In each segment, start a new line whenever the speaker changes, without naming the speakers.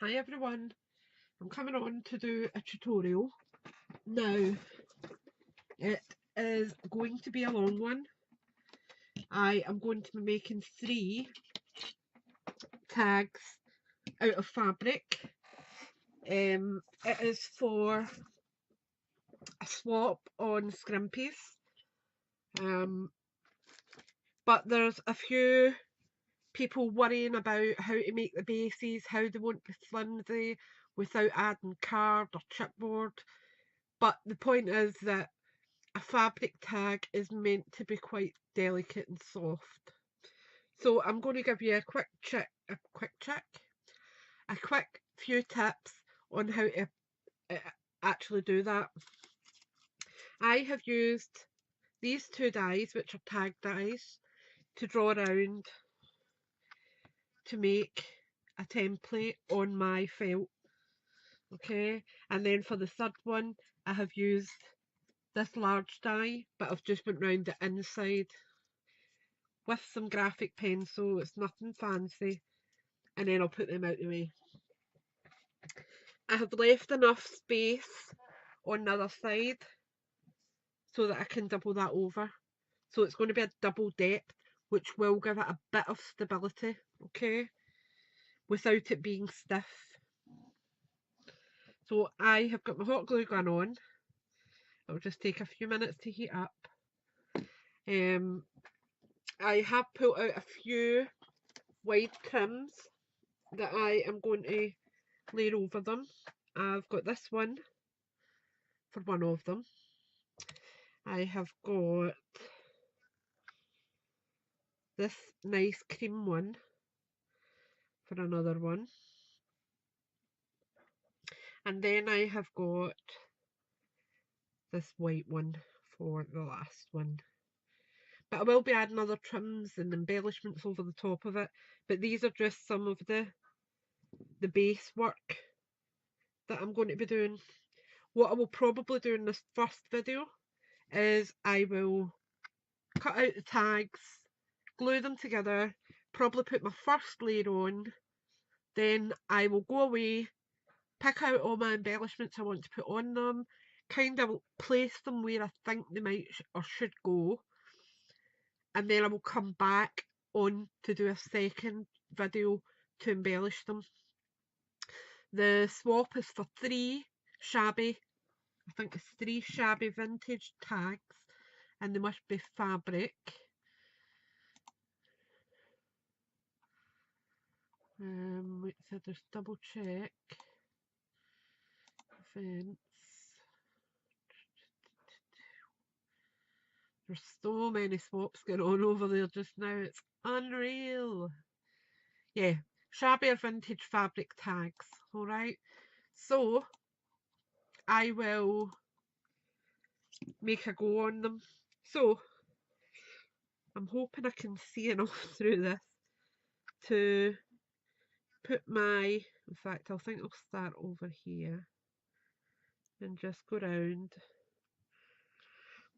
Hi everyone, I'm coming on to do a tutorial. Now, it is going to be a long one. I am going to be making 3 tags out of fabric. It is for a swap on Scrimpys. But there's a few people worrying about how to make the bases, how they won't be flimsy without adding card or chipboard. But the point is that a fabric tag is meant to be quite delicate and soft. So I'm going to give you a quick few tips on how to actually do that. I have used these 2 dies, which are tag dies, to draw around to make a template on my felt. Okay, and then for the third one, I have used this large die, but I've just went round the inside with some graphic pencil. It's nothing fancy, and then I'll put them out the way. I have left enough space on the other side so that I can double that over. So it's going to be a double depth, which will give it a bit of stability, okay, without it being stiff. So I have got my hot glue gun on. It'll just take a few minutes to heat up. I have pulled out a few wide trims that I am going to layer over them. I've got this one for one of them. I have got this nice cream one for another one. And then I have got this white one for the last one. But I will be adding other trims and embellishments over the top of it. But these are just some of the base work that I'm going to be doing. What I will probably do in this first video is I will cut out the tags, glue them together, probably put my first layer on, then I will go away, pick out all my embellishments I want to put on them, kind of place them where I think they might or should go, and then I will come back on to do a second video to embellish them. The swap is for 3 shabby, I think it's 3 shabby vintage tags, and they must be fabric. Wait, so just double check. Fence. There's so many swaps going on over there just now. It's unreal. Yeah, shabby or vintage fabric tags. Alright. So I will make a go on them. So I'm hoping I can see enough through this to put my, in fact I think I'll start over here and just go round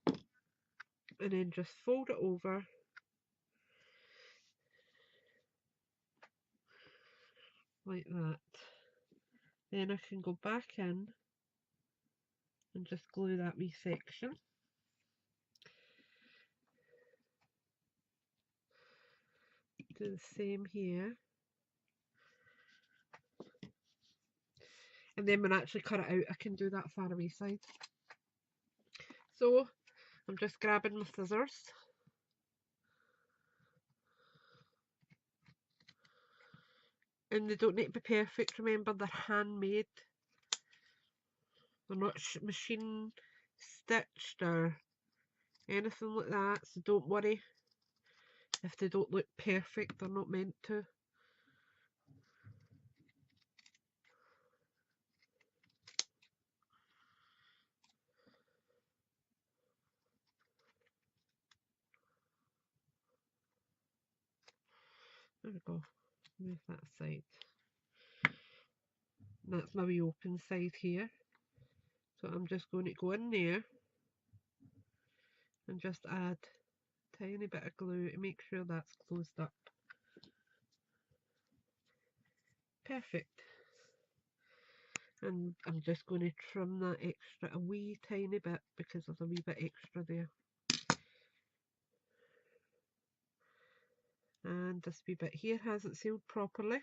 and then just fold it over like that. Then I can go back in and just glue that wee section. Do the same here. And then when I actually cut it out, I can do that far away side. So I'm just grabbing my scissors. And they don't need to be perfect, remember they're handmade. They're not machine stitched or anything like that, so don't worry if they don't look perfect, they're not meant to. There we go, move that aside. And that's my wee open side here. So I'm just going to go in there and just add a tiny bit of glue to make sure that's closed up. Perfect. And I'm just going to trim that extra a wee tiny bit because there's a wee bit extra there. And this wee bit here hasn't sealed properly,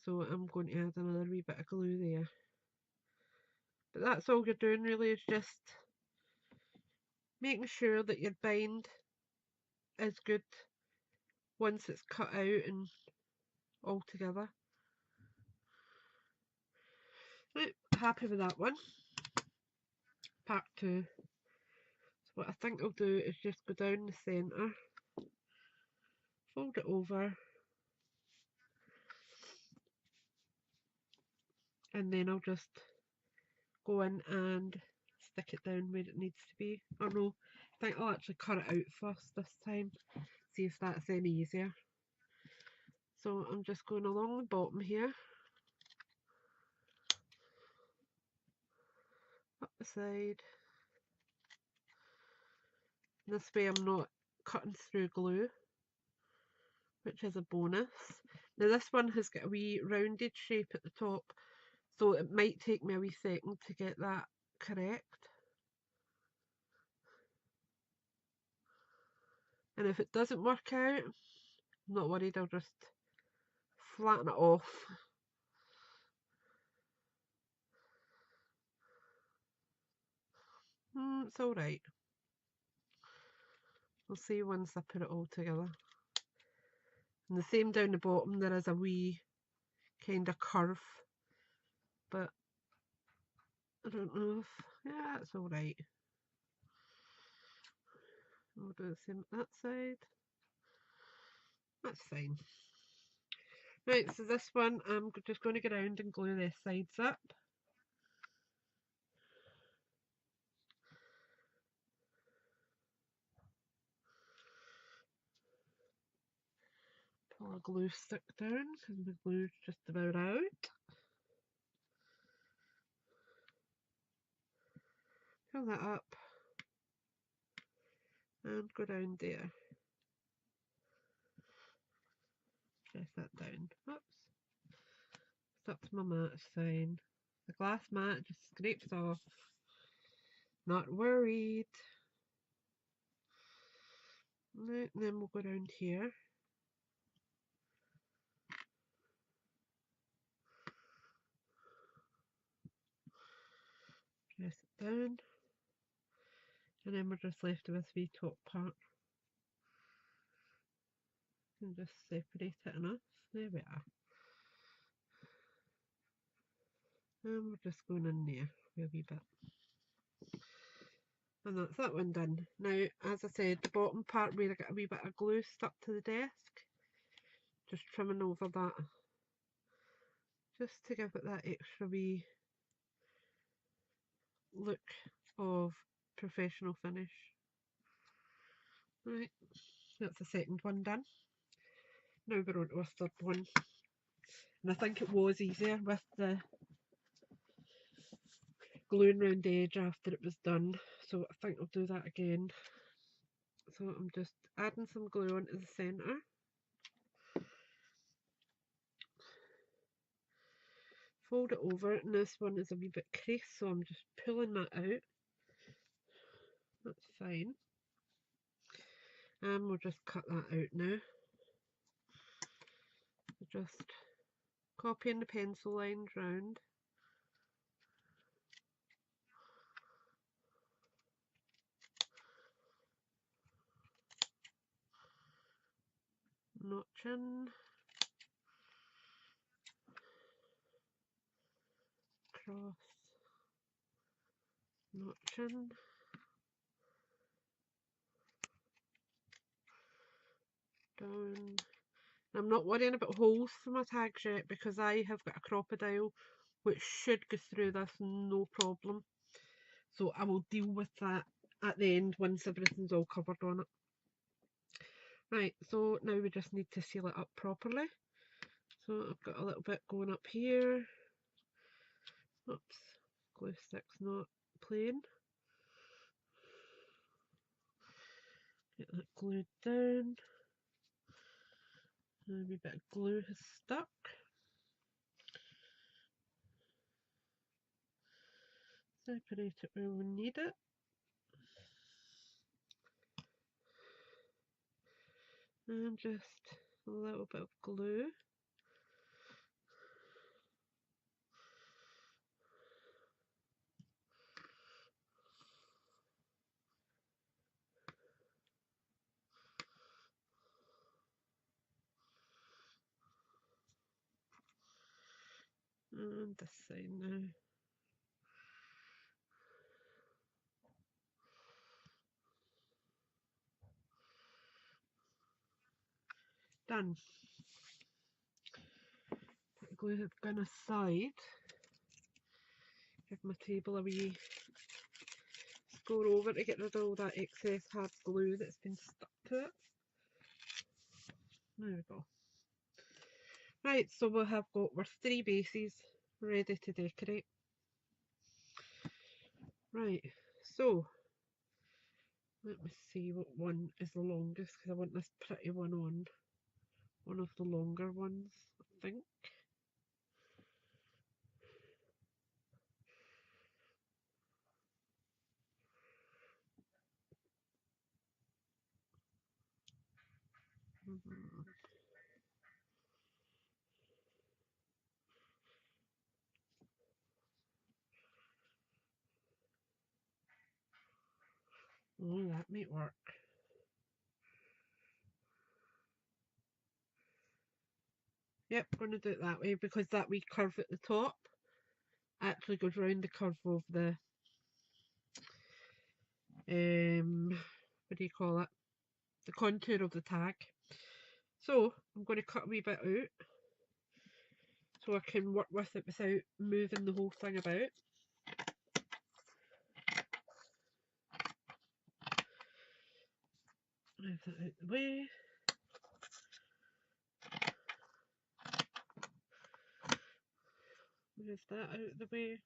so I'm going to add another wee bit of glue there. But that's all you're doing really, is just making sure that your bind is good once it's cut out and all together. Right, happy with that one. Part 2. So what I think I'll do is just go down the centre, fold it over, and then I'll just go in and stick it down where it needs to be. Or no, I think I'll actually cut it out first this time, see if that's any easier. So I'm just going along the bottom here, up the side. This way I'm not cutting through glue, which is a bonus. Now this one has got a wee rounded shape at the top, so it might take me a wee second to get that correct. And if it doesn't work out, I'm not worried, I'll just flatten it off. It's alright. We'll see once I put it all together. And the same down the bottom, there is a wee kind of curve, but I don't know if, yeah, it's alright. We'll do the same at that side. That's fine. Right, so this one I'm just going to go around and glue the sides up. Pull a glue stick down because the glue's just about out. Pull that up and go down there. Press that down. Oops. Stuck to my mat, it's fine. The glass mat just scrapes off. Not worried. Right, and then we'll go down here. Press it down. And then we're just left with the top part. And just separate it enough. There we are. And we're just going in there for a wee bit. And that's that one done. Now, as I said, the bottom part where I got a wee bit of glue stuck to the desk, just trimming over that, just to give it that extra wee look of professional finish. Right, that's the second one done. Now we're on to our third one. And I think it was easier with the gluing around the edge after it was done, so I think I'll do that again. So I'm just adding some glue onto the centre. Fold it over, and this one is a wee bit creased, so I'm just pulling that out. That's fine. And we'll just cut that out now. Just copying the pencil lines round. Notching. Cross. Notching. Down. I'm not worrying about holes for my tags yet because I have got a crocodile which should go through this no problem. So I will deal with that at the end once everything's all covered on it. Right, so now we just need to seal it up properly. So I've got a little bit going up here. Oops, glue stick's not plain. Get that glued down. A wee bit of glue has stuck. separate it where we need it. And just a little bit of glue. And this side now. Done. Put the glue gun aside. Give my table a wee score over to get rid of all that excess hard glue that's been stuck to it. There we go. Right, so we have got our 3 bases ready to decorate. Right, so let me see what one is the longest, because I want this pretty one on. One of the longer ones, I think. Oh, that might work. Yep, going to do it that way, because that wee curve at the top actually goes round the curve of the what do you call it? The contour of the tag. So I'm going to cut a wee bit out so I can work with it without moving the whole thing about. Move that out the way. Move that out the way.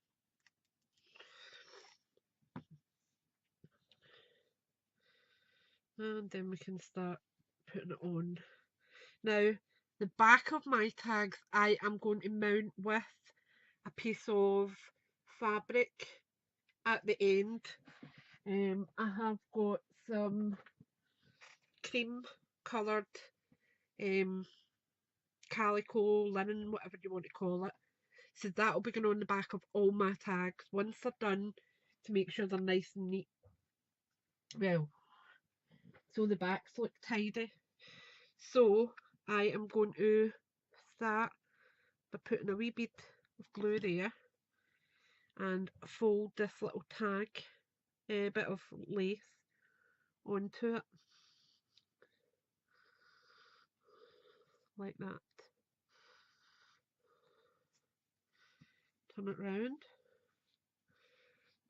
And then we can start putting it on. Now, the back of my tags I am going to mount with a piece of fabric at the end. I have got some cream coloured calico, linen, whatever you want to call it. So that'll be going on the back of all my tags once they're done, to make sure they're nice and neat. Well, so the backs look tidy. So I am going to start by putting a wee bit of glue there and fold this little tag, a bit of lace onto it, like that. Turn it round.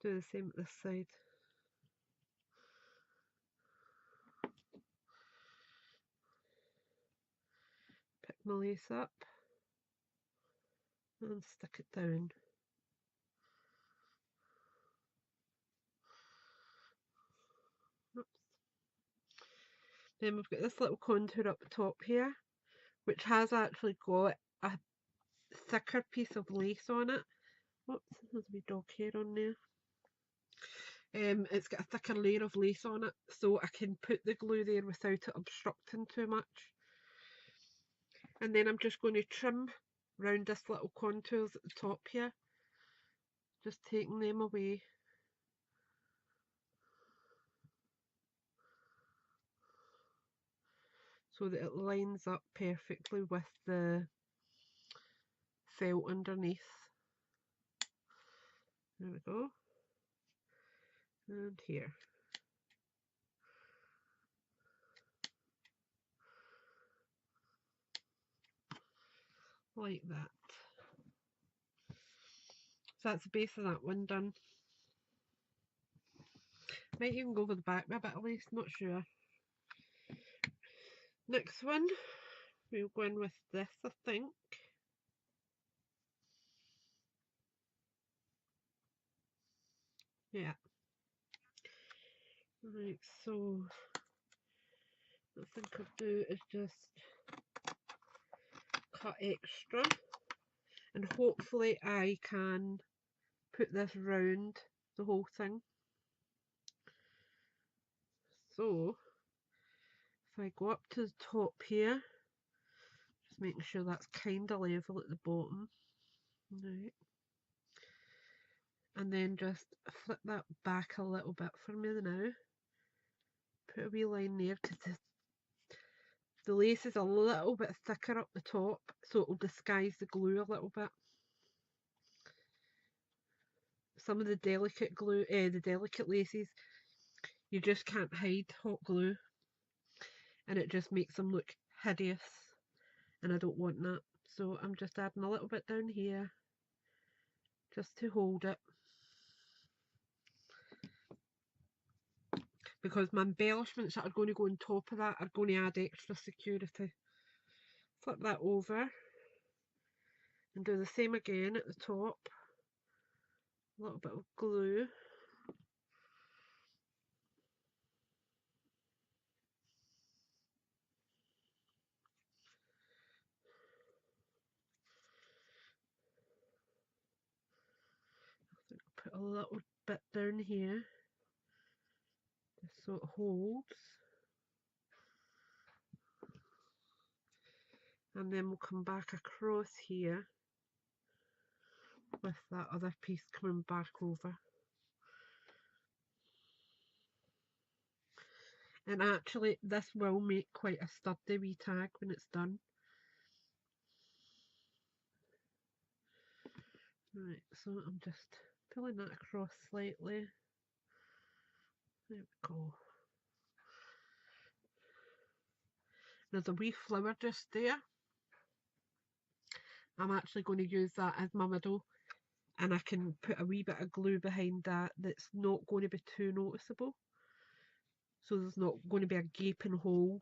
Do the same at this side. Pick my lace up and stick it down. Oops. Then we've got this little contour up the top here, which has actually got a thicker piece of lace on it. Whoops, there's a wee dog hair on there. It's got a thicker layer of lace on it, so I can put the glue there without it obstructing too much. And then I'm just going to trim round this little contours at the top here, just taking them away. So that it lines up perfectly with the felt underneath. There we go. And here. Like that. So that's the base of that one done. Might even go over the back a bit at least, not sure. Next one, we'll go in with this, I think. Yeah. Right, so what I think I'll do is just cut extra, and hopefully I can put this round the whole thing. So if I go up to the top here, just making sure that's kind of level at the bottom, right, and then just flip that back a little bit for me now, put a wee line there because the lace is a little bit thicker up the top, so it will disguise the glue a little bit. Some of the delicate glue, the delicate laces, you just can't hide hot glue, and it just makes them look hideous, and I don't want that. So I'm just adding a little bit down here just to hold it, because my embellishments that are going to go on top of that are going to add extra security. Flip that over and do the same again at the top. A little bit of glue. Put a little bit down here just so it holds, and then we'll come back across here with that other piece coming back over. And actually this will make quite a sturdy wee tag when it's done. Right, so I'm just pulling that across slightly. There we go. There's a wee flower just there. I'm actually going to use that as my middle, and I can put a wee bit of glue behind that that's not going to be too noticeable. So there's not going to be a gaping hole.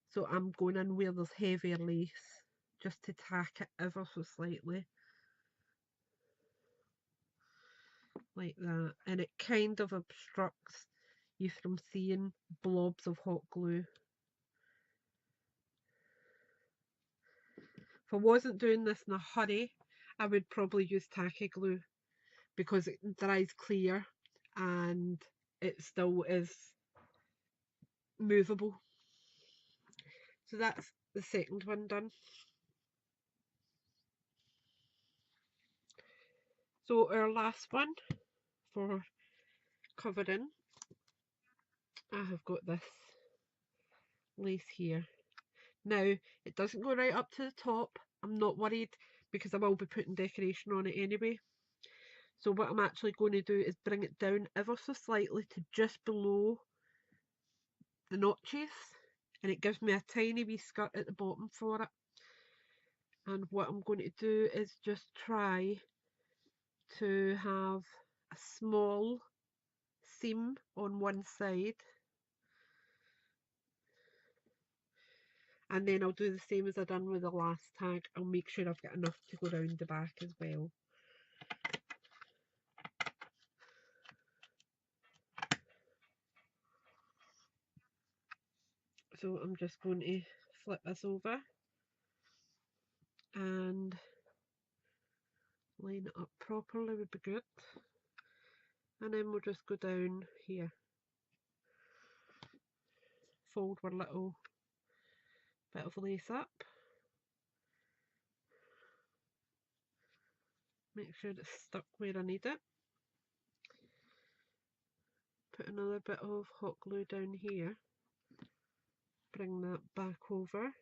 So I'm going in where there's heavier lace, just to tack it ever so slightly. Like that. And it kind of obstructs you from seeing blobs of hot glue. If I wasn't doing this in a hurry, I would probably use tacky glue, because it dries clear and it still is movable. So that's the second one done. So our last one for covering, I have got this lace here. Now, it doesn't go right up to the top. I'm not worried, because I will be putting decoration on it anyway. So what I'm actually going to do is bring it down ever so slightly to just below the notches, and it gives me a tiny wee skirt at the bottom for it. And what I'm going to do is just try to have a small seam on one side, and then I'll do the same as I done with the last tag. I'll make sure I've got enough to go round the back as well. So I'm just going to flip this over and line it up properly would be good, and then we'll just go down here, fold our little bit of lace up, make sure it's stuck where I need it, put another bit of hot glue down here, bring that back over,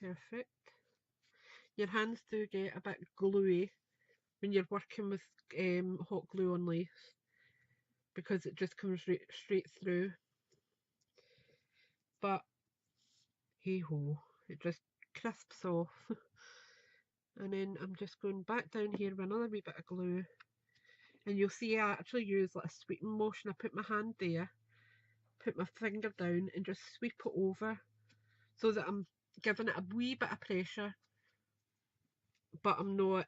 perfect. Your hands do get a bit gluey when you're working with hot glue on lace, because it just comes straight through, but hey ho, it just crisps off. And then I'm just going back down here with another wee bit of glue, and you'll see I actually use like a sweeping motion. I put my hand there, put my finger down and just sweep it over, so that I'm giving it a wee bit of pressure, but I'm not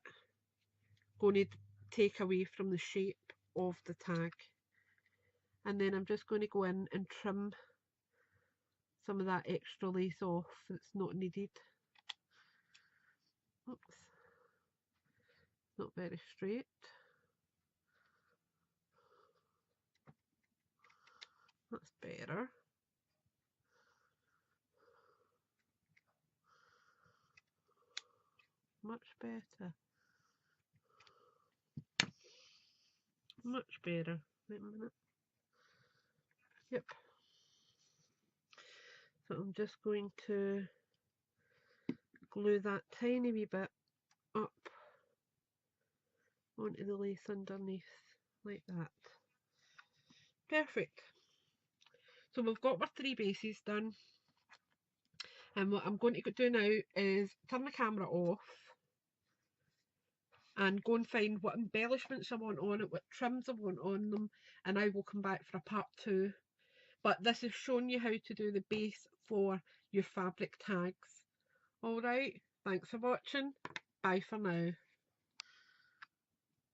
going to take away from the shape of the tag. And then I'm just going to go in and trim some of that extra lace off that's not needed. Oops. Not very straight. That's better. Much better. Much better. Wait a minute. Yep. So I'm just going to glue that tiny wee bit up onto the lace underneath, like that. Perfect. So we've got our 3 bases done. And what I'm going to do now is turn the camera off and go and find what embellishments I want on it, what trims I want on them, and I will come back for a part 2. But this is showing you how to do the base for your fabric tags. Alright, thanks for watching. Bye for now.